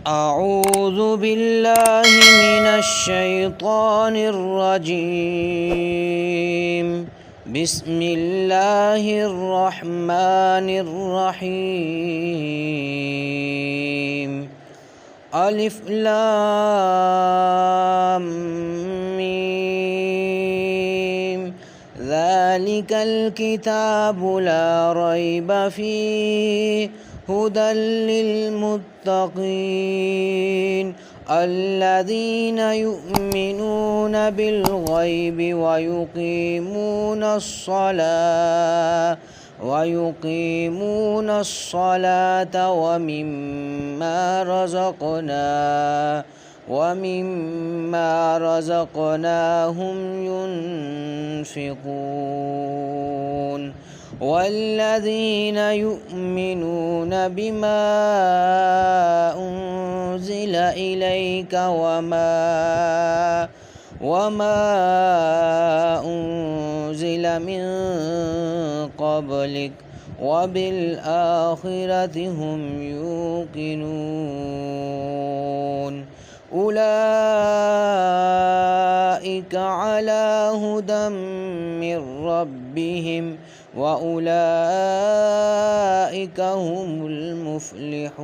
أعوذ بالله من الشيطان الرجيم. بسم الله الرحمن الرحيم. ألف لام ميم. ذلك الكتاب لا ريب فيه هدى للمتقين الذين يؤمنون بالغيب ويقيمون الصلاة ومما رزقناهم ينفقون والذين يؤمنون بما أنزل إليك وما أنزل من قبلك وبالآخرة هم يوقنون أولئك على هدى من ربهم وأولئك هم المفلحون.